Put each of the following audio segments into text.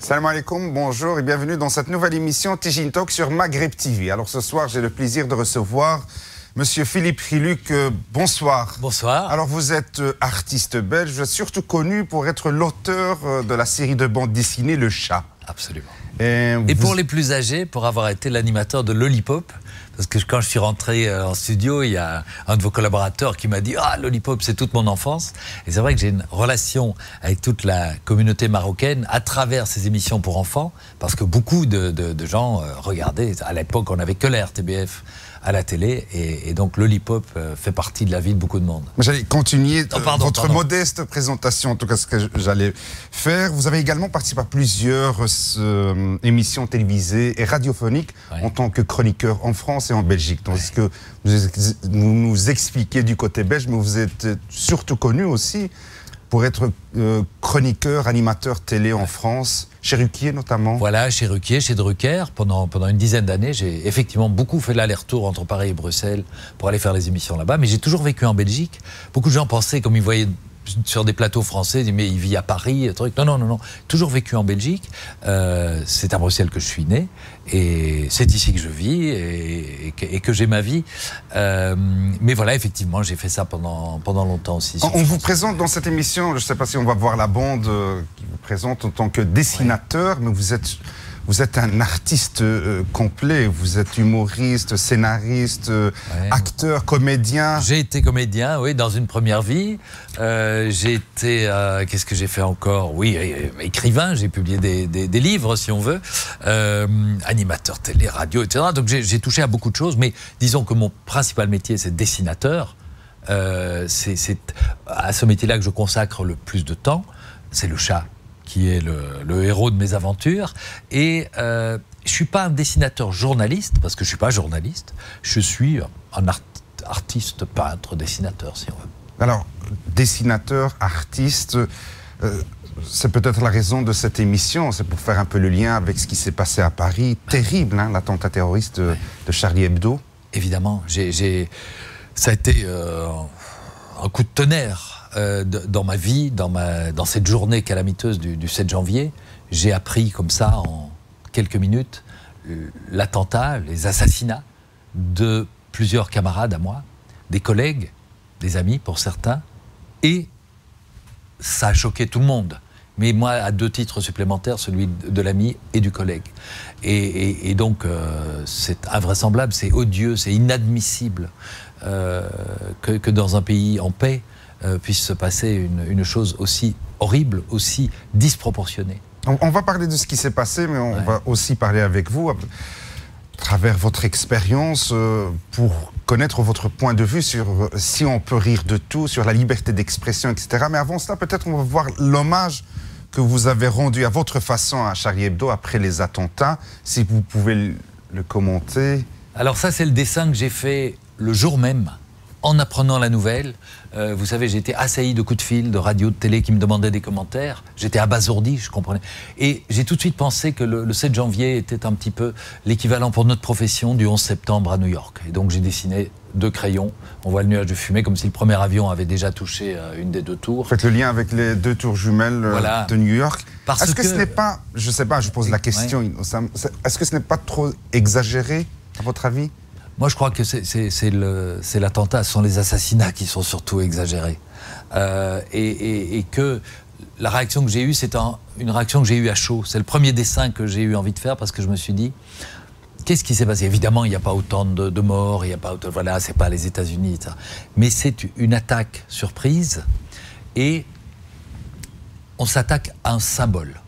Salam alaikum, bonjour et bienvenue dans cette nouvelle émission Tigine Talk sur Maghreb TV. Alors ce soir, j'ai le plaisir de recevoir Monsieur Philippe Riluc. Bonsoir. Bonsoir. Alors vous êtes artiste belge, vous êtes surtout connu pour être l'auteur de la série de bande dessinée Le Chat. Absolument. Et pour les plus âgés, pour avoir été l'animateur de Lollipop, parce que quand je suis rentré en studio, il y a un de vos collaborateurs qui m'a dit « Ah, Lollipop, c'est toute mon enfance ». Et c'est vrai que j'ai une relation avec toute la communauté marocaine à travers ces émissions pour enfants, parce que beaucoup de gens regardaient. À l'époque, on n'avait que la RTBF à la télé, et donc Lollipop fait partie de la vie de beaucoup de monde. J'allais continuer votre modeste présentation, en tout cas ce que j'allais faire. Vous avez également participé à plusieurs émissions télévisées et radiophoniques en tant que chroniqueur en France et en Belgique. Donc, ce que vous nous expliquez du côté belge, mais vous êtes surtout connu aussi pour être chroniqueur, animateur télé en France, chez Ruquier notamment. Voilà, chez Ruquier, chez Drucker. Pendant une dizaine d'années, j'ai effectivement beaucoup fait l'aller-retour entre Paris et Bruxelles pour aller faire les émissions là-bas. Mais j'ai toujours vécu en Belgique. Beaucoup de gens pensaient, comme ils voyaient sur des plateaux français, ils disaient, mais il vit à Paris, truc. Non. Toujours vécu en Belgique. C'est à Bruxelles que je suis né. Et c'est ici que je vis et que j'ai ma vie. Mais voilà, effectivement, j'ai fait ça pendant longtemps aussi. On vous présente dans cette émission, je ne sais pas si on va voir la bande qui vous présente en tant que dessinateur, mais vous êtes un artiste complet. Vous êtes humoriste, scénariste, acteur, comédien. J'ai été comédien, oui, dans une première vie. J'ai été, qu'est-ce que j'ai fait encore? Oui, écrivain, j'ai publié des livres, si on veut. Animateur télé, radio, etc. Donc j'ai touché à beaucoup de choses, mais disons que mon principal métier, c'est dessinateur. C'est à ce métier-là que je consacre le plus de temps. C'est Le Chat qui est le héros de mes aventures. Et je ne suis pas un dessinateur journaliste, parce que je ne suis pas journaliste. Je suis un artiste, peintre, dessinateur, si on veut. Alors, dessinateur, artiste, c'est peut-être la raison de cette émission. C'est pour faire un peu le lien avec ce qui s'est passé à Paris. Terrible, hein, l'attentat terroriste de Charlie Hebdo. Évidemment, ça a été un coup de tonnerre. Dans ma vie, dans cette journée calamiteuse du 7 janvier, j'ai appris comme ça, en quelques minutes, l'attentat, les assassinats de plusieurs camarades à moi, des collègues, des amis pour certains, et ça a choqué tout le monde. Mais moi, à 2 titres supplémentaires, celui de l'ami et du collègue. Et donc, c'est invraisemblable, c'est odieux, c'est inadmissible que dans un pays en paix, puisse se passer une chose aussi horrible, aussi disproportionnée. On va parler de ce qui s'est passé, mais on va aussi parler avec vous, à travers votre expérience, pour connaître votre point de vue sur si on peut rire de tout, sur la liberté d'expression, etc. Mais avant cela, peut-être on va voir l'hommage que vous avez rendu à votre façon à Charlie Hebdo après les attentats, si vous pouvez le commenter. Alors ça, c'est le dessin que j'ai fait le jour même, en apprenant la nouvelle. Vous savez, j'ai été assailli de coups de fil, de radio, de télé qui me demandaient des commentaires. J'étais abasourdi, je comprenais. Et j'ai tout de suite pensé que le 7 janvier était un petit peu l'équivalent pour notre profession du 11 septembre à New York. Et donc j'ai dessiné 2 crayons. On voit le nuage de fumée, comme si le premier avion avait déjà touché une des 2 tours. Faites le lien avec les 2 tours jumelles de New York. Est-ce que ce n'est pas, je ne sais pas, je pose la question, est-ce que ce n'est pas trop exagéré, à votre avis ? Moi, je crois que c'est l'attentat, ce sont les assassinats qui sont surtout exagérés. Et que la réaction que j'ai eue, c'est une réaction que j'ai eue à chaud. C'est le premier dessin que j'ai eu envie de faire parce que je me suis dit, qu'est-ce qui s'est passé? Évidemment, il n'y a pas autant de morts, il n'y a pas autant, voilà, c'est pas les États-Unis, etc. Mais c'est une attaque surprise et on s'attaque à un symbole.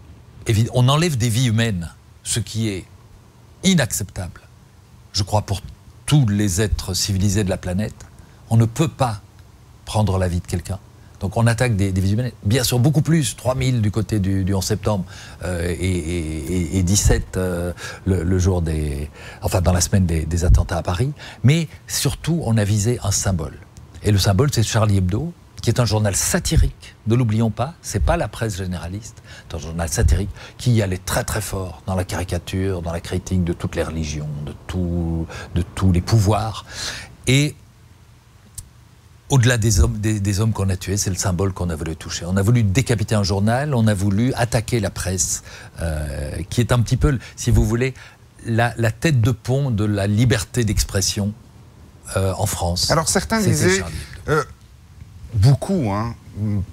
On enlève des vies humaines, ce qui est inacceptable, je crois, pour tous les êtres civilisés de la planète. On ne peut pas prendre la vie de quelqu'un. Donc on attaque des vies humaines, bien sûr beaucoup plus, 3000 du côté du 11 septembre et 17 le jour dans la semaine des attentats à Paris. Mais surtout, on a visé un symbole. Et le symbole, c'est Charlie Hebdo, qui est un journal satirique, ne l'oublions pas, c'est pas la presse généraliste, c'est un journal satirique qui allait très très fort dans la caricature, dans la critique de toutes les religions, de tous les pouvoirs. Et au-delà des hommes qu'on a tués, c'est le symbole qu'on a voulu toucher. On a voulu décapiter un journal, on a voulu attaquer la presse, qui est un petit peu, si vous voulez, la tête de pont de la liberté d'expression en France. Alors certains disaient, beaucoup,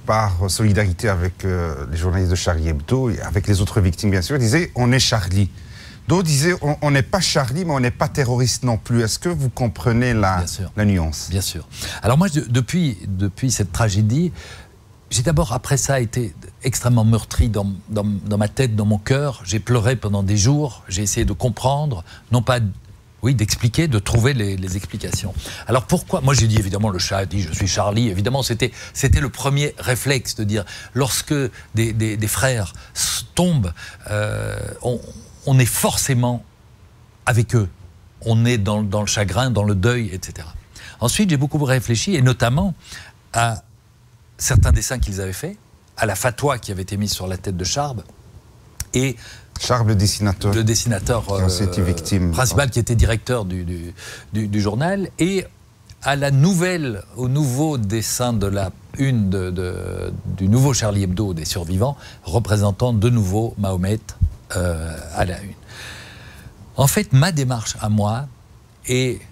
par solidarité avec les journalistes de Charlie Hebdo et avec les autres victimes bien sûr, disaient on est Charlie. D'autres disaient on n'est pas Charlie mais on n'est pas terroriste non plus. Est-ce que vous comprenez la nuance? Bien sûr. Alors moi depuis cette tragédie, j'ai d'abord après ça été extrêmement meurtri dans ma tête, dans mon cœur. J'ai pleuré pendant des jours, j'ai essayé de comprendre, non pas d'expliquer, de trouver les explications. Alors pourquoi? Moi j'ai dit évidemment, le chat a dit je suis Charlie, évidemment c'était le premier réflexe de dire lorsque des frères tombent, on est forcément avec eux, on est dans le chagrin, dans le deuil, etc. Ensuite j'ai beaucoup réfléchi et notamment à certains dessins qu'ils avaient faits, à la fatwa qui avait été mise sur la tête de Charb et Charb, le dessinateur victime, principal qui était directeur du journal, et au nouveau dessin de la une du nouveau Charlie Hebdo des survivants, représentant de nouveau Mahomet à la une. En fait, ma démarche à moi, et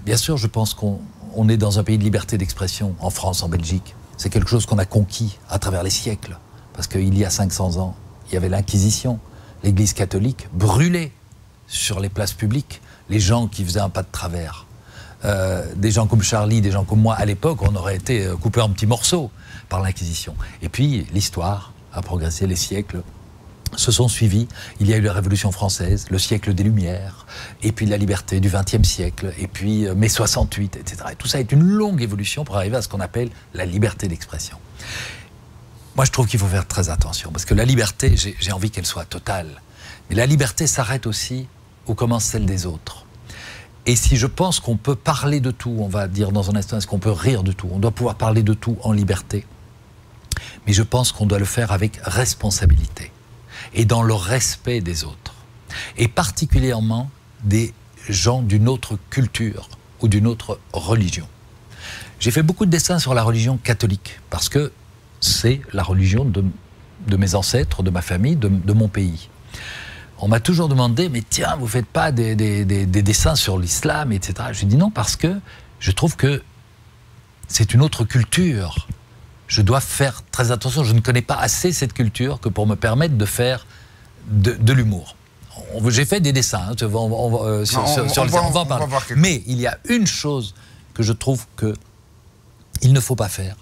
bien sûr je pense qu'on est dans un pays de liberté d'expression, en France, en Belgique, c'est quelque chose qu'on a conquis à travers les siècles, parce qu'il y a 500 ans, il y avait l'Inquisition. L'Église catholique brûlait sur les places publiques les gens qui faisaient un pas de travers. Des gens comme Charlie, des gens comme moi, à l'époque, on aurait été coupés en petits morceaux par l'Inquisition. Et puis, l'histoire a progressé, les siècles se sont suivis. Il y a eu la Révolution française, le siècle des Lumières, et puis la liberté du XXe siècle, et puis mai 68, etc. Et tout ça est une longue évolution pour arriver à ce qu'on appelle la liberté d'expression. Moi, je trouve qu'il faut faire très attention, parce que la liberté, j'ai envie qu'elle soit totale. Mais la liberté s'arrête aussi où commence celle des autres. Et si je pense qu'on peut parler de tout, on va dire dans un instant, est-ce qu'on peut rire de tout? On doit pouvoir parler de tout en liberté. Mais je pense qu'on doit le faire avec responsabilité et dans le respect des autres. Et particulièrement des gens d'une autre culture ou d'une autre religion. J'ai fait beaucoup de dessins sur la religion catholique, parce que c'est la religion de mes ancêtres, de ma famille, de mon pays. On m'a toujours demandé, mais tiens, vous ne faites pas des dessins sur l'islam, etc. J'ai dit non, parce que je trouve que c'est une autre culture. Je dois faire très attention. Je ne connais pas assez cette culture que pour me permettre de faire de l'humour. J'ai fait des dessins, on va en parler. Mais il y a une chose que je trouve qu'il ne faut pas faire.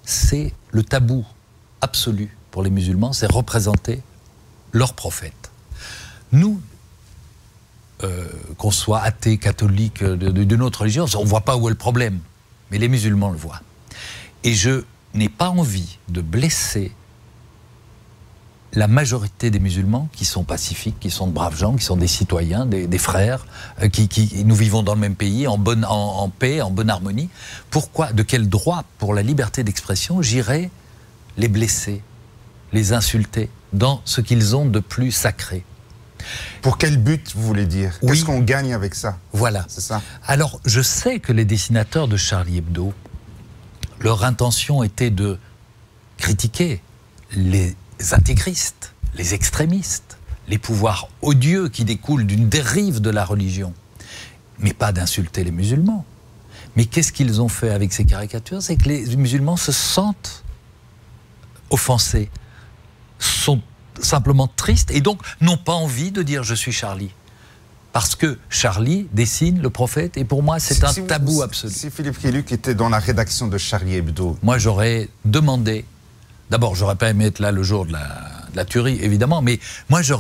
C'est le tabou absolu pour les musulmans, c'est représenter leur prophète. Nous, qu'on soit athée, catholique, d'une autre religion, on ne voit pas où est le problème, mais les musulmans le voient. Et je n'ai pas envie de blesser la majorité des musulmans qui sont pacifiques, qui sont de braves gens, qui sont des citoyens, des frères, nous vivons dans le même pays, en paix, en bonne harmonie. Pourquoi, de quel droit, pour la liberté d'expression, j'irais les blesser, les insulter dans ce qu'ils ont de plus sacré? Pour quel but, vous voulez dire? Oui. Qu'est-ce qu'on gagne avec ça? Voilà. C'est ça. Alors, je sais que les dessinateurs de Charlie Hebdo, leur intention était de critiquer les intégristes, les extrémistes, les pouvoirs odieux qui découlent d'une dérive de la religion, mais pas d'insulter les musulmans. Mais qu'est-ce qu'ils ont fait avec ces caricatures? C'est que les musulmans se sentent offensés, sont simplement tristes et donc n'ont pas envie de dire « je suis Charlie ». Parce que Charlie dessine le prophète et pour moi c'est un tabou absolu. Si Philippe Khiluk était dans la rédaction de Charlie Hebdo, moi j'aurais demandé, d'abord j'aurais pas aimé être là le jour de la tuerie évidemment, mais moi je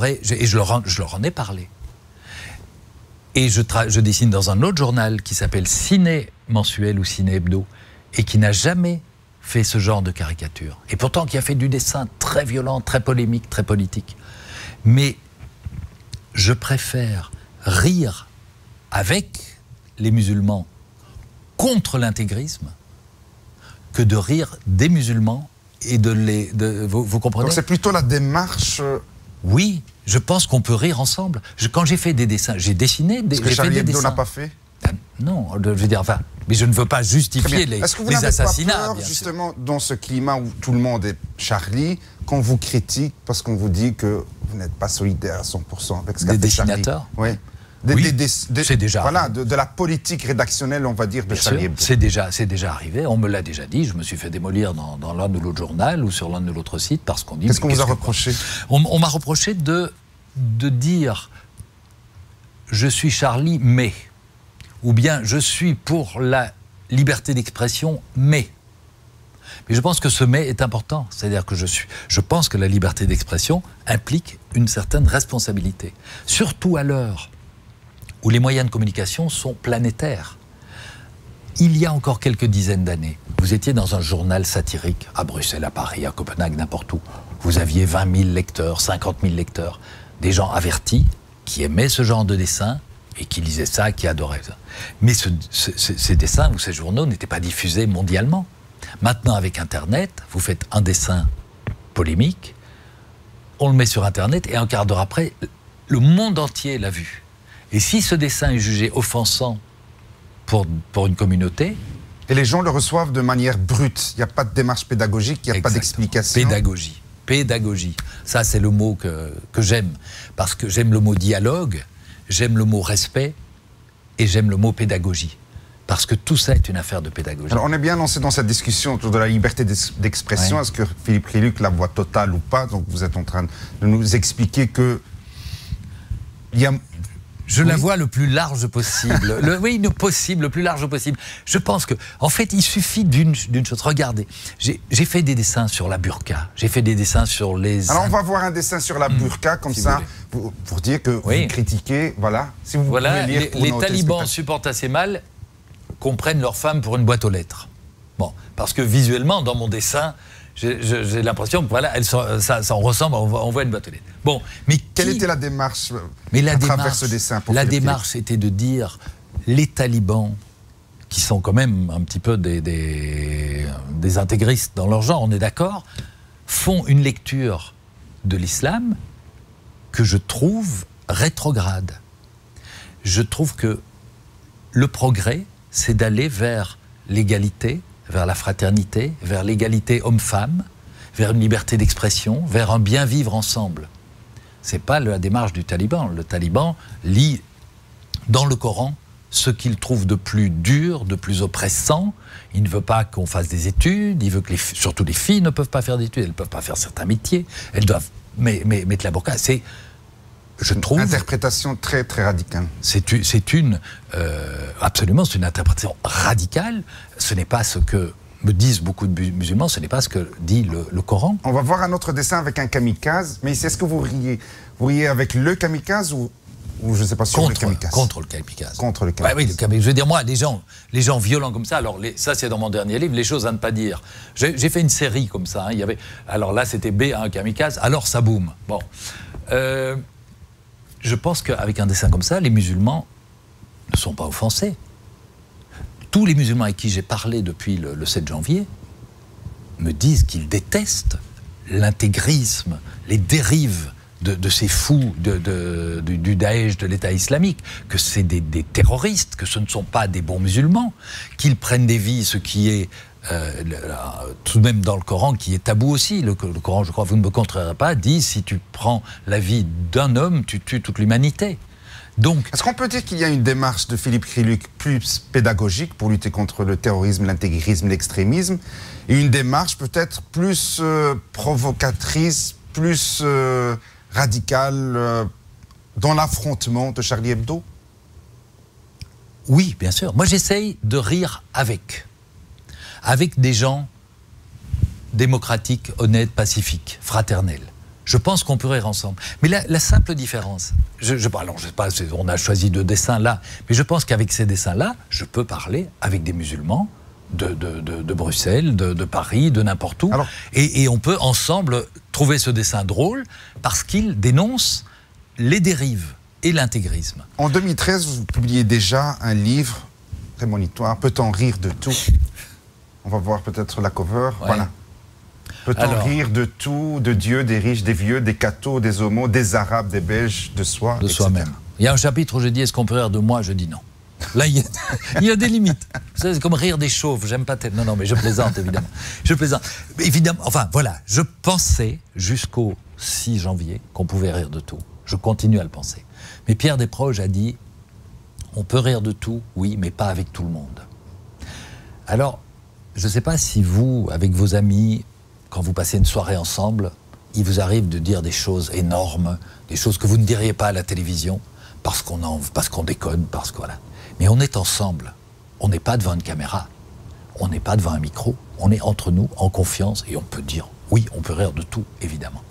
leur en ai parlé. Et je dessine dans un autre journal qui s'appelle Ciné Mensuel ou Ciné Hebdo et qui n'a jamais fait ce genre de caricature. Et pourtant qui a fait du dessin très violent, très polémique, très politique. Mais je préfère rire avec les musulmans contre l'intégrisme que de rire des musulmans et vous comprenez? Donc c'est plutôt la démarche... Oui, je pense qu'on peut rire ensemble. Quand j'ai fait des dessins, j'ai dessiné... Ce que Charlie Hebdo n'a pas fait? Non, je veux dire, enfin, mais je ne veux pas justifier les assassinats. Est-ce que vous n'avez pas peur, justement, dans ce climat où tout le monde est Charlie, qu'on vous critique parce qu'on vous dit que vous n'êtes pas solidaire à 100% avec ce qu'a fait dessinateurs. Oui. C'est déjà voilà, de la politique rédactionnelle, on va dire, de Charlie Hebdo. C'est déjà arrivé, on me l'a déjà dit, je me suis fait démolir dans l'un ou l'autre journal ou sur l'un ou l'autre site parce qu'on dit... Qu'est-ce qu'on vous a reproché? On m'a reproché de dire « je suis Charlie, mais » ou bien « je suis pour la liberté d'expression, mais ». Mais je pense que ce « mais » est important, c'est-à-dire que je pense que la liberté d'expression implique une certaine responsabilité, surtout à l'heure où les moyens de communication sont planétaires. Il y a encore quelques dizaines d'années, vous étiez dans un journal satirique, à Bruxelles, à Paris, à Copenhague, n'importe où. Vous aviez 20 000 lecteurs, 50 000 lecteurs, des gens avertis, qui aimaient ce genre de dessin, et qui lisaient ça, qui adoraient ça. Mais ces dessins ou ces journaux n'étaient pas diffusés mondialement. Maintenant, avec Internet, vous faites un dessin polémique, on le met sur Internet, et un quart d'heure après, le monde entier l'a vu. Et si ce dessin est jugé offensant pour une communauté... Et les gens le reçoivent de manière brute. Il n'y a pas de démarche pédagogique, il n'y a pas d'explication. Pédagogie. Ça, c'est le mot que j'aime. Parce que j'aime le mot dialogue, j'aime le mot respect, et j'aime le mot pédagogie. Parce que tout ça est une affaire de pédagogie. Alors, on est bien lancé dans cette discussion autour de la liberté d'expression. Ouais. Est-ce que Philippe Kriluc la voit totale ou pas? Donc, vous êtes en train de nous expliquer que... Je la vois le plus large possible. Le plus large possible. Je pense que, en fait, il suffit d'une chose. Regardez, j'ai fait des dessins sur la burqa. J'ai fait des dessins sur les... Alors, on va voir un dessin sur la burqa, comme si ça, pour dire que vous critiquez, voilà. Si vous voilà, pouvez lire les talibans supportent assez mal qu'on prenne leur femme pour une boîte aux lettres. Bon, parce que visuellement, dans mon dessin... J'ai l'impression que voilà, ça en ressemble, on voit une boîte aux lettres. Bon, mais quelle était la démarche à travers ce dessin pour La démarche était de dire les talibans, qui sont quand même un petit peu des intégristes dans leur genre, on est d'accord, font une lecture de l'islam que je trouve rétrograde. Je trouve que le progrès, c'est d'aller vers l'égalité, vers la fraternité, vers l'égalité homme-femme, vers une liberté d'expression, vers un bien vivre ensemble. Ce n'est pas la démarche du taliban. Le taliban lit dans le Coran ce qu'il trouve de plus dur, de plus oppressant. Il ne veut pas qu'on fasse des études, il veut que surtout les filles ne peuvent pas faire d'études, elles ne peuvent pas faire certains métiers, elles doivent mettre la burqa. C'est... Je trouve... Interprétation très, très radicale. Absolument, c'est une interprétation radicale. Ce n'est pas ce que me disent beaucoup de musulmans, ce n'est pas ce que dit le Coran. On va voir un autre dessin avec un kamikaze, mais est-ce que vous riez? Vous riez avec le kamikaze ou je ne sais pas sur le kamikaze? Contre le kamikaze. Contre le kamikaze. Ouais, oui, le kamikaze. Je veux dire, moi, les gens violents comme ça, alors ça c'est dans mon dernier livre, les choses à ne pas dire. J'ai fait une série comme ça, hein, alors là c'était B à un kamikaze, alors ça boum. Bon. Je pense qu'avec un dessin comme ça, les musulmans ne sont pas offensés. Tous les musulmans avec qui j'ai parlé depuis le 7 janvier me disent qu'ils détestent l'intégrisme, les dérives de ces fous du Daesh, de l'État islamique, que c'est des terroristes, que ce ne sont pas des bons musulmans, qu'ils prennent des vies, ce qui est... tout de même dans le Coran, qui est tabou aussi. Le Coran, je crois, vous ne me contrerez pas, dit si tu prends la vie d'un homme, tu tues toute l'humanité. Donc, est-ce qu'on peut dire qu'il y a une démarche de Philippe Kriluc plus pédagogique pour lutter contre le terrorisme, l'intégrisme, l'extrémisme, et une démarche peut-être plus provocatrice, plus radicale dans l'affrontement de Charlie Hebdo? Oui, bien sûr. Moi, j'essaye de rire avec des gens démocratiques, honnêtes, pacifiques, fraternels. Je pense qu'on peut rire ensemble. Mais la simple différence, alors je sais pas, on a choisi 2 dessins là, mais je pense qu'avec ces dessins-là, je peux parler avec des musulmans de Bruxelles, de Paris, de n'importe où, et on peut ensemble trouver ce dessin drôle parce qu'il dénonce les dérives et l'intégrisme. En 2013, vous publiez déjà un livre prémonitoire, Peut-on rire de tout? On va voir peut-être la cover. Ouais. Voilà. Peut-on rire de tout, de Dieu, des riches, des vieux, des cathos, des homos, des arabes, des belges, de soi, de soi-même. Il y a un chapitre où je dis est-ce qu'on peut rire de moi? Je dis non. Là, il y a des limites. C'est comme rire des chauves. J'aime pas tellement. Non, mais je plaisante, évidemment. Je plaisante. Évidemment, enfin, voilà. Je pensais jusqu'au 6 janvier qu'on pouvait rire de tout. Je continue à le penser. Mais Pierre Desproges a dit, on peut rire de tout, oui, mais pas avec tout le monde. Alors, je ne sais pas si vous, avec vos amis, quand vous passez une soirée ensemble, il vous arrive de dire des choses énormes, des choses que vous ne diriez pas à la télévision, parce qu'on déconne, parce que voilà. Mais on est ensemble. On n'est pas devant une caméra. On n'est pas devant un micro. On est entre nous, en confiance, et on peut dire, oui, on peut rire de tout, évidemment.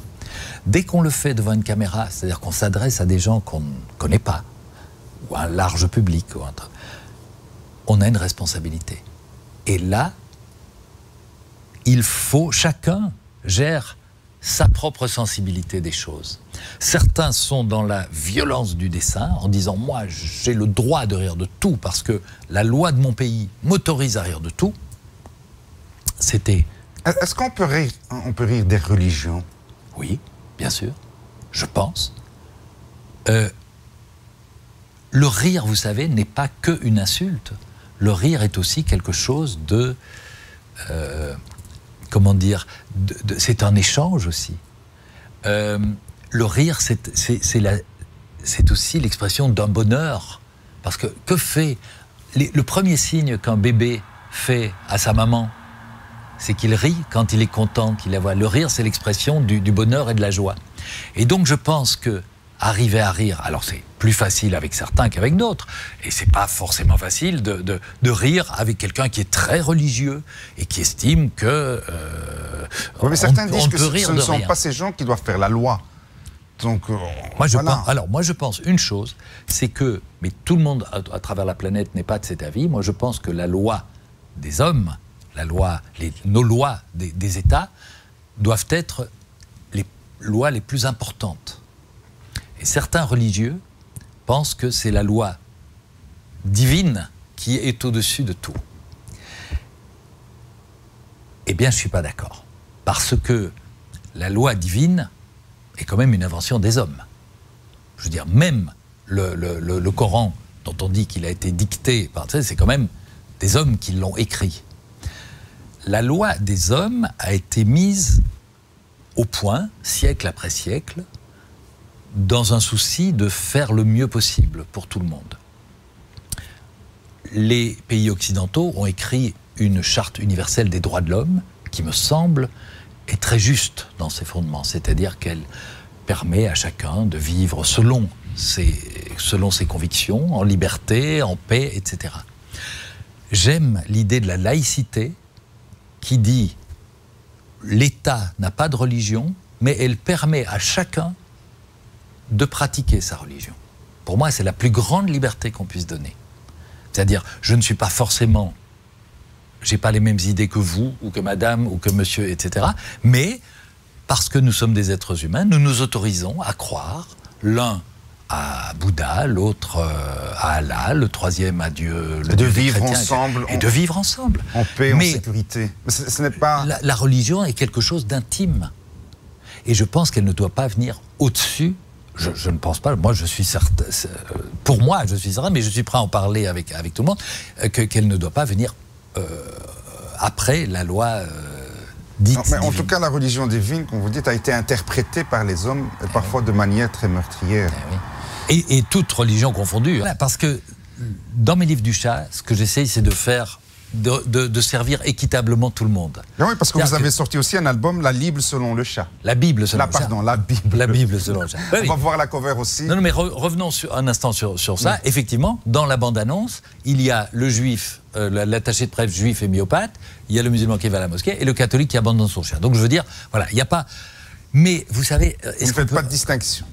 Dès qu'on le fait devant une caméra, c'est-à-dire qu'on s'adresse à des gens qu'on ne connaît pas, ou à un large public, on a une responsabilité. Et là, chacun gère sa propre sensibilité des choses. Certains sont dans la violence du dessin, en disant « moi, j'ai le droit de rire de tout, parce que la loi de mon pays m'autorise à rire de tout ». C'était... Est-ce qu'on peut rire des religions? Oui, bien sûr, je pense. Le rire, vous savez, n'est pas qu'une insulte. Le rire est aussi quelque chose de... comment dire, c'est un échange aussi. Le rire, c'est aussi l'expression d'un bonheur. Parce que fait... Le premier signe qu'un bébé fait à sa maman, c'est qu'il rit quand il est content, qu'il la voit. Le rire, c'est l'expression du bonheur et de la joie. Et donc, je pense que arriver à rire, alors c'est plus facile avec certains qu'avec d'autres, et c'est pas forcément facile de rire avec quelqu'un qui est très religieux et qui estime que oui, mais certains disent que ce ne sont pas ces gens qui doivent faire la loi. Donc, moi je pense une chose, c'est que, mais tout le monde à travers la planète n'est pas de cet avis, moi je pense que la loi des hommes, nos lois des États doivent être les lois les plus importantes. Et certains religieux pensent que c'est la loi divine qui est au-dessus de tout. Eh bien, je ne suis pas d'accord. Parce que la loi divine est quand même une invention des hommes. Je veux dire, même le Coran, dont on dit qu'il a été dicté, c'est quand même des hommes qui l'ont écrit. La loi des hommes a été mise au point, siècle après siècle, dans un souci de faire le mieux possible pour tout le monde. Les pays occidentaux ont écrit une charte universelle des droits de l'homme qui, me semble, est très juste dans ses fondements, c'est-à-dire qu'elle permet à chacun de vivre selon ses convictions, en liberté, en paix, etc. J'aime l'idée de la laïcité qui dit l'État n'a pas de religion, mais elle permet à chacun de pratiquer sa religion. Pour moi, c'est la plus grande liberté qu'on puisse donner. C'est-à-dire, je ne suis pas forcément... j'ai pas les mêmes idées que vous, ou que madame, ou que monsieur, etc. Mais, parce que nous sommes des êtres humains, nous nous autorisons à croire, l'un à Bouddha, l'autre à Allah, le troisième à Dieu, de vivre ensemble. Et de vivre ensemble. En paix, en sécurité. Mais ce n'est pas... La religion est quelque chose d'intime. Et je pense qu'elle ne doit pas venir au-dessus. Je ne pense pas, moi je suis certain, pour moi je suis certain, mais je suis prêt à en parler avec tout le monde, qu'elle ne doit pas venir après la loi dite non, mais en divine. tout cas, la religion divine, comme vous dites, a été interprétée par les hommes, et parfois de manière très meurtrière. Oui. Et toute religion confondue. Hein. Parce que dans mes livres du chat, ce que j'essaye, c'est de faire... De servir équitablement tout le monde. Ah oui, parce que vous avez sorti aussi un album, La Bible selon le chat. La Bible selon le chat. Pardon, la Bible. La Bible selon le chat. On va voir la cover aussi. Non, mais revenons un instant sur ça. Oui. Effectivement, dans la bande-annonce, il y a le juif, l'attaché de presse juif et myopathe, il y a le musulman qui va à la mosquée et le catholique qui abandonne son chien. Donc je veux dire, voilà, il n'y a pas... Mais vous savez... Vous ne faites pas de distinction.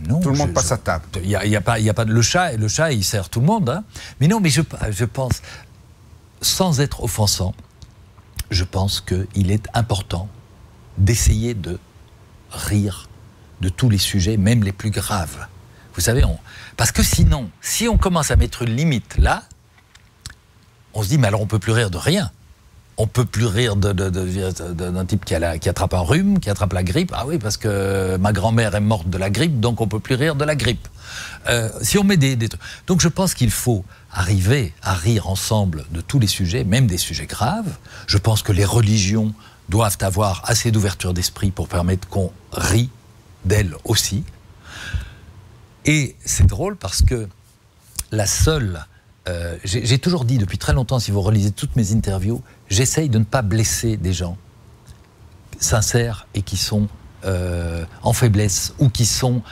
Non, tout le monde passe à table. Il y a pas le chat, il sert tout le monde. Hein. Mais non, mais je pense... Sans être offensant, je pense qu'il est important d'essayer de rire de tous les sujets, même les plus graves. Vous savez, parce que sinon, si on commence à mettre une limite là, on se dit, mais alors on ne peut plus rire de rien. On peut plus rire d'un type qui attrape un rhume, qui attrape la grippe. Ah oui, parce que ma grand-mère est morte de la grippe, donc on peut plus rire de la grippe. Si on met des trucs. Donc je pense qu'il faut arriver à rire ensemble de tous les sujets, même des sujets graves. Je pense que les religions doivent avoir assez d'ouverture d'esprit pour permettre qu'on rit d'elles aussi. Et c'est drôle parce que la seule... j'ai toujours dit depuis très longtemps, si vous relisez toutes mes interviews, j'essaye de ne pas blesser des gens sincères et qui sont en faiblesse ou qui sont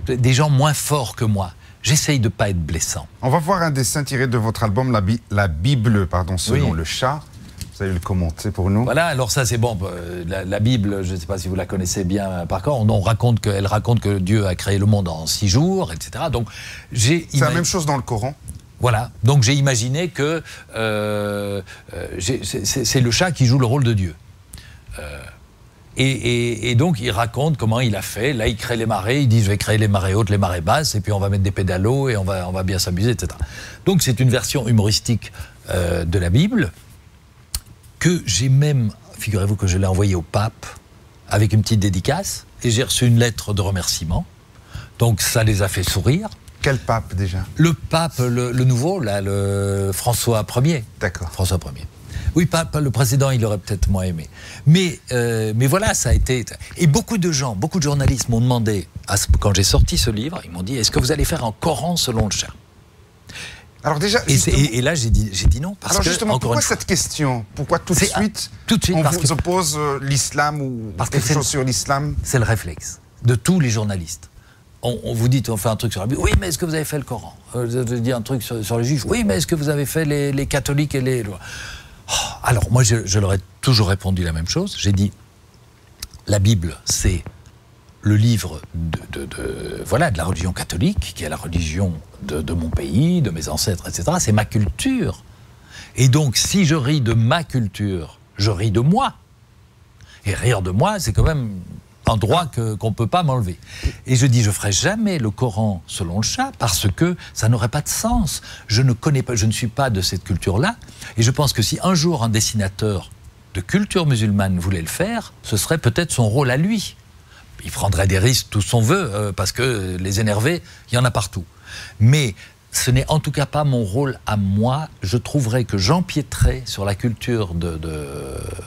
des gens moins forts que moi. J'essaye de ne pas être blessant. On va voir un dessin tiré de votre album, la Bible, selon le chat. Vous allez le commenter pour nous. Voilà, alors ça c'est bon. La Bible, je ne sais pas si vous la connaissez bien par cœur. Elle raconte que Dieu a créé le monde en 6 jours, etc. Donc c'est la même chose dans le Coran. Voilà, donc j'ai imaginé que c'est le chat qui joue le rôle de Dieu. Et donc il raconte comment il a fait. Là il crée les marées, il dit je vais créer les marées hautes, les marées basses, et puis on va mettre des pédalos et on va bien s'amuser, etc. Donc c'est une version humoristique de la Bible que j'ai même, figurez-vous que je l'ai envoyé au pape avec une petite dédicace, et j'ai reçu une lettre de remerciement. Donc ça les a fait sourire. Quel pape déjà? Le pape, le nouveau, là, le François Ier. D'accord. François Ier. Oui, pas le précédent, il aurait peut-être moins aimé. Mais voilà, ça a été... Et beaucoup de gens, beaucoup de journalistes m'ont demandé, quand j'ai sorti ce livre, ils m'ont dit, est-ce que vous allez faire un Coran selon le chat? Alors déjà, et là, j'ai dit non. Parce alors justement, pourquoi cette cette question? Pourquoi tout de suite on vous oppose l'islam ou quelque chose sur l'islam? C'est le réflexe de tous les journalistes. On vous dit, on fait un truc sur la Bible. Oui, mais est-ce que vous avez fait le Coran? Vous avez dit un truc sur les Juifs. Oui, mais est-ce que vous avez fait les catholiques et les... Alors, moi, je leur ai toujours répondu la même chose. J'ai dit, la Bible, c'est le livre de la religion catholique, qui est la religion de mon pays, de mes ancêtres, etc. C'est ma culture. Et donc, si je ris de ma culture, je ris de moi. Et rire de moi, c'est quand même un droit qu'on ne peut pas m'enlever. Et je dis, je ne ferai jamais le Coran selon le chat, parce que ça n'aurait pas de sens. Je ne suis pas de cette culture-là. Et je pense que si un jour un dessinateur de culture musulmane voulait le faire, ce serait peut-être son rôle à lui. Il prendrait des risques tout son veut, parce que les énervés, il y en a partout. Mais ce n'est en tout cas pas mon rôle à moi. Je trouverais que j'empiéterais sur la culture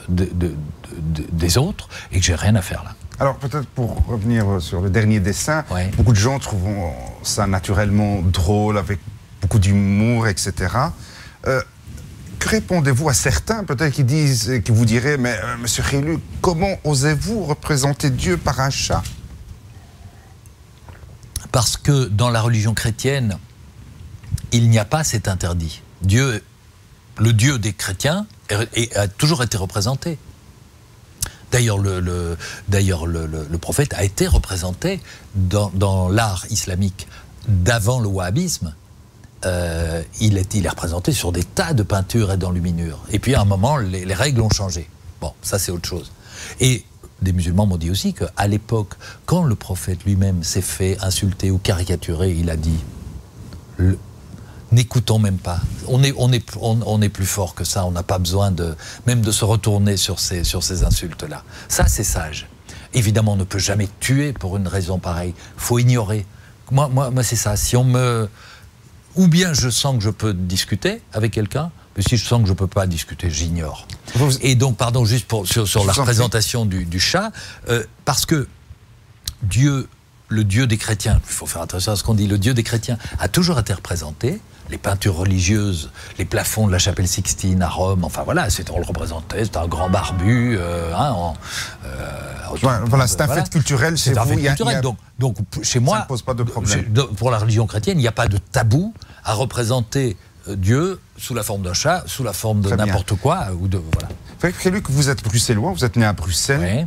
des autres et que j'ai rien à faire là. Alors peut-être pour revenir sur le dernier dessin, beaucoup de gens trouvent ça naturellement drôle, avec beaucoup d'humour, etc. Que répondez-vous à certains, peut-être qui vous diraient, mais Monsieur Khailouk, comment osez-vous représenter Dieu par un chat? Parce que dans la religion chrétienne, il n'y a pas cet interdit. Dieu, le Dieu des chrétiens, a toujours été représenté. D'ailleurs, le prophète a été représenté dans l'art islamique d'avant le wahhabisme. Il est représenté sur des tas de peintures et d'enluminures. Et puis à un moment, les règles ont changé. Bon, ça c'est autre chose. Et des musulmans m'ont dit aussi qu'à l'époque, quand le prophète lui-même s'est fait insulter ou caricaturer, il a dit n'écoutons même pas. On est plus fort que ça. On n'a pas besoin même de se retourner sur ces insultes-là. Ça, c'est sage. Évidemment, on ne peut jamais tuer pour une raison pareille. Il faut ignorer. Moi c'est ça. Si on me... Ou bien je sens que je peux discuter avec quelqu'un, mais si je sens que je ne peux pas discuter, j'ignore. Et donc, pardon, juste sur la représentation du chat, parce que Dieu, le Dieu des chrétiens, il faut faire attention à ce qu'on dit, le Dieu des chrétiens a toujours été représenté. Les peintures religieuses, les plafonds de la chapelle Sixtine à Rome, enfin voilà, on le représentait, c'était un grand barbu. Voilà, c'est un fait culturel chez vous. C'est un fait culturel, donc chez moi, ça ne pose pas de problème. Pour la religion chrétienne, il n'y a pas de tabou à représenter Dieu sous la forme d'un chat, sous la forme de n'importe quoi. Voilà. Khailouk, vous êtes bruxellois, vous êtes né à Bruxelles. Oui.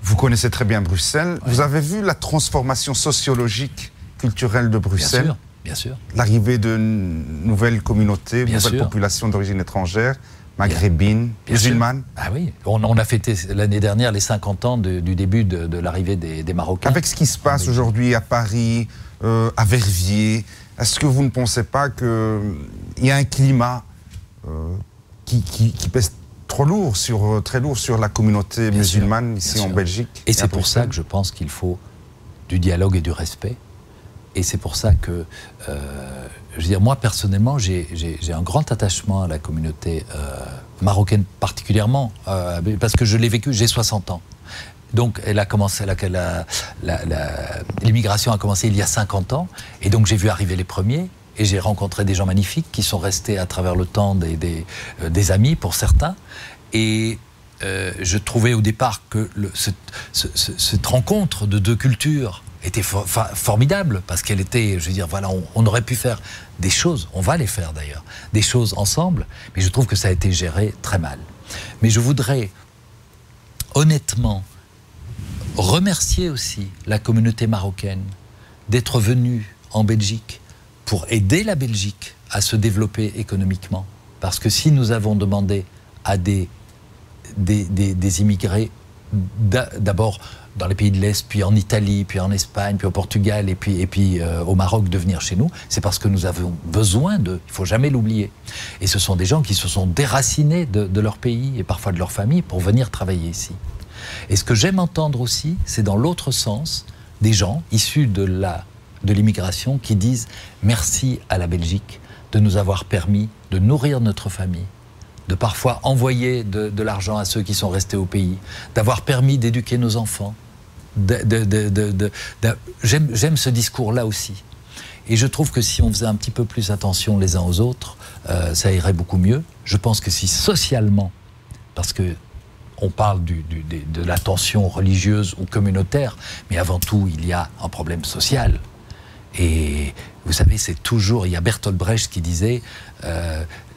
Vous connaissez très bien Bruxelles. Oui. Vous avez vu la transformation sociologique, culturelle de Bruxelles? Bien sûr. Bien sûr. L'arrivée de nouvelles communautés, de nouvelles populations d'origine étrangère, maghrébine, musulmane. Ah oui, on a fêté l'année dernière les 50 ans du début de l'arrivée des Marocains. Avec ce qui se passe aujourd'hui à Paris, à Verviers, est-ce que vous ne pensez pas qu'il y a un climat qui pèse très lourd sur la communauté musulmane ici en Belgique. Et c'est pour ça que je pense qu'il faut du dialogue et du respect. Et c'est pour ça que, je veux dire, moi personnellement, j'ai un grand attachement à la communauté marocaine particulièrement, parce que je l'ai vécu, j'ai 60 ans. Donc elle a commencé, l'immigration a commencé il y a 50 ans, et donc j'ai vu arriver les premiers, et j'ai rencontré des gens magnifiques qui sont restés à travers le temps des amis pour certains, et je trouvais au départ que cette rencontre de deux cultures était formidable, parce qu'elle était, je veux dire, voilà, on aurait pu faire des choses, on va les faire d'ailleurs, des choses ensemble, mais je trouve que ça a été géré très mal. Mais je voudrais honnêtement remercier aussi la communauté marocaine d'être venue en Belgique pour aider la Belgique à se développer économiquement. Parce que si nous avons demandé à des immigrés, d'abord dans les pays de l'Est, puis en Italie, puis en Espagne, puis au Portugal, et puis au Maroc de venir chez nous, c'est parce que nous avons besoin d'eux. Il ne faut jamais l'oublier. Et ce sont des gens qui se sont déracinés de leur pays et parfois de leur famille pour venir travailler ici. Et ce que j'aime entendre aussi, c'est dans l'autre sens, des gens issus de l'immigration qui disent merci à la Belgique de nous avoir permis de nourrir notre famille, de parfois envoyer de l'argent à ceux qui sont restés au pays, d'avoir permis d'éduquer nos enfants. J'aime ce discours-là aussi. Et je trouve que si on faisait un petit peu plus attention les uns aux autres, ça irait beaucoup mieux. Je pense que si socialement, parce que on parle de la tension religieuse ou communautaire, mais avant tout, il y a un problème social. Et vous savez, c'est toujours... Il y a Bertolt Brecht qui disait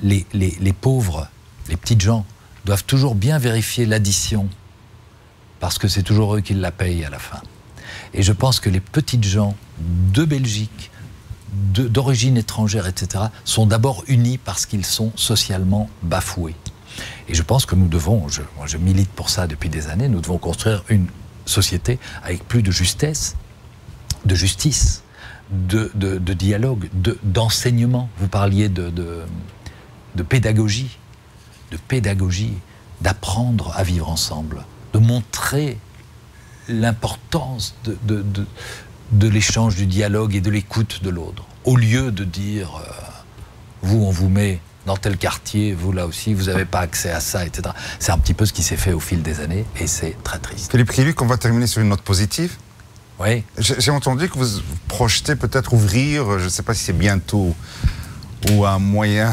les pauvres, les petites gens, doivent toujours bien vérifier l'addition, parce que c'est toujours eux qui la payent à la fin. Et je pense que les petites gens de Belgique, d'origine étrangère, etc., sont d'abord unis parce qu'ils sont socialement bafoués. Et je pense que nous devons, moi je milite pour ça depuis des années, nous devons construire une société avec plus de justesse, de justice, de dialogue, d'enseignement. Vous parliez de pédagogie, d'apprendre à vivre ensemble, de montrer l'importance de l'échange, du dialogue et de l'écoute de l'autre, au lieu de dire vous, on vous met dans tel quartier, vous là aussi, vous n'avez pas accès à ça, etc. C'est un petit peu ce qui s'est fait au fil des années, et c'est très triste. Philippe Kriluc, on va terminer sur une note positive. Oui. J'ai entendu que vous projetez peut-être ouvrir, je ne sais pas si c'est bientôt ou à moyen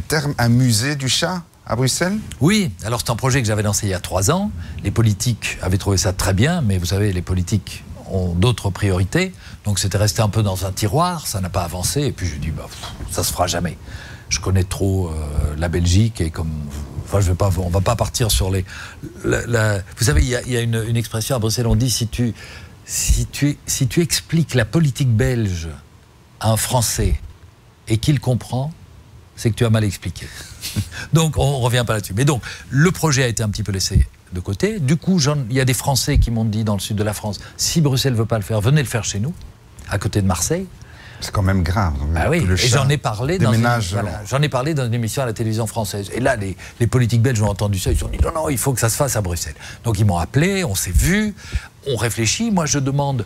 terme, un musée du chat à Bruxelles. Oui, alors c'est un projet que j'avais lancé il y a 3 ans. Les politiques avaient trouvé ça très bien, mais vous savez, les politiques ont d'autres priorités. Donc c'était resté un peu dans un tiroir, ça n'a pas avancé. Et puis je dis, ça se fera jamais. Je connais trop la Belgique et comme... Enfin, on ne va pas partir sur les... Vous savez, il y a une expression à Bruxelles, on dit si tu expliques la politique belge à un Français et qu'il comprend, c'est que tu as mal expliqué. Donc, on ne revient pas là-dessus. Mais donc, le projet a été un petit peu laissé de côté. Du coup, il y a des Français qui m'ont dit dans le sud de la France, si Bruxelles ne veut pas le faire, venez le faire chez nous, à côté de Marseille. C'est quand même grave. Ah oui, et j'en ai parlé dans une émission à la télévision française. Et là, les politiques belges ont entendu ça, ils se sont dit non, il faut que ça se fasse à Bruxelles. Donc ils m'ont appelé, on s'est vu, on réfléchit. Moi, je demande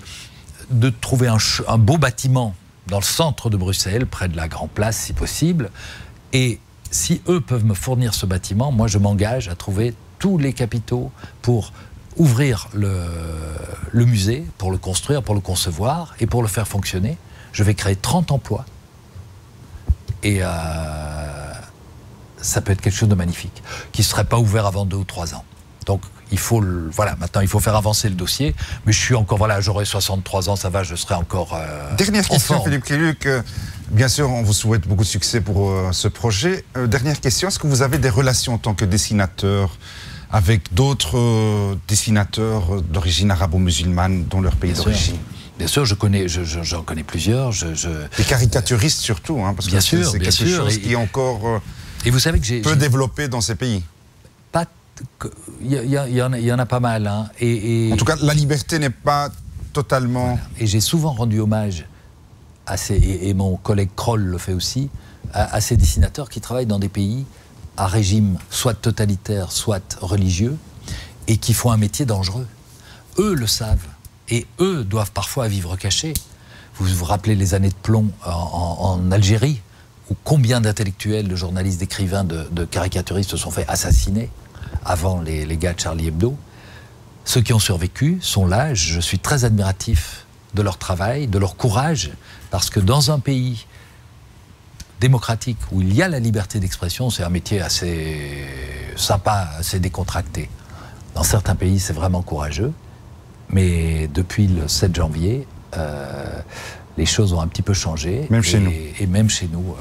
de trouver un beau bâtiment dans le centre de Bruxelles, près de la Grand Place, si possible. Et si eux peuvent me fournir ce bâtiment, moi, je m'engage à trouver tous les capitaux pour ouvrir le musée, pour le construire, pour le concevoir et pour le faire fonctionner. Je vais créer 30 emplois et ça peut être quelque chose de magnifique qui ne serait pas ouvert avant 2 ou 3 ans. Donc il faut, maintenant il faut faire avancer le dossier, mais je suis encore, j'aurai 63 ans, ça va, je serai encore Dernière question, Philippe Kriluc. Bien sûr, on vous souhaite beaucoup de succès pour ce projet. Dernière question, est-ce que vous avez des relations en tant que dessinateur avec d'autres dessinateurs d'origine arabo-musulmane dans leur pays d'origine? Bien sûr, j'en connais plusieurs. Les caricaturistes surtout, hein, parce que c'est quelque chose qui est encore et vous savez que peu développé dans ces pays. Il y en a pas mal. Hein, en tout cas, la liberté n'est pas totalement... Voilà. Et j'ai souvent rendu hommage, et mon collègue Kroll le fait aussi, à ces dessinateurs qui travaillent dans des pays à régime soit totalitaire, soit religieux, et qui font un métier dangereux. Eux le savent, et eux doivent parfois vivre cachés. Vous vous rappelez les années de plomb en Algérie, où combien d'intellectuels, de journalistes, d'écrivains, de caricaturistes se sont fait assassiner avant les gars de Charlie Hebdo. Ceux qui ont survécu sont là, je suis très admiratif de leur travail, de leur courage, parce que dans un pays démocratique où il y a la liberté d'expression, c'est un métier assez sympa, assez décontracté. Dans certains pays, c'est vraiment courageux, mais depuis le 7 janvier, les choses ont un petit peu changé. Même chez nous. Et même chez nous,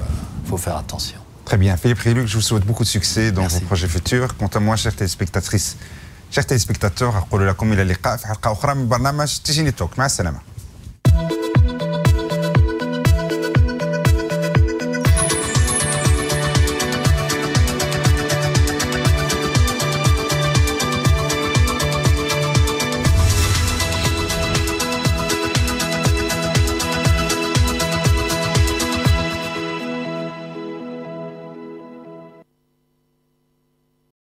il faut faire attention. Très bien. Philippe Reluc, je vous souhaite beaucoup de succès dans vos projets futurs. Quant à moi, chères téléspectatrices, chers téléspectateurs, أقول لكم إلى اللقاء في حلقة أخرى من برنامج تيجيني توك. مع السلامة.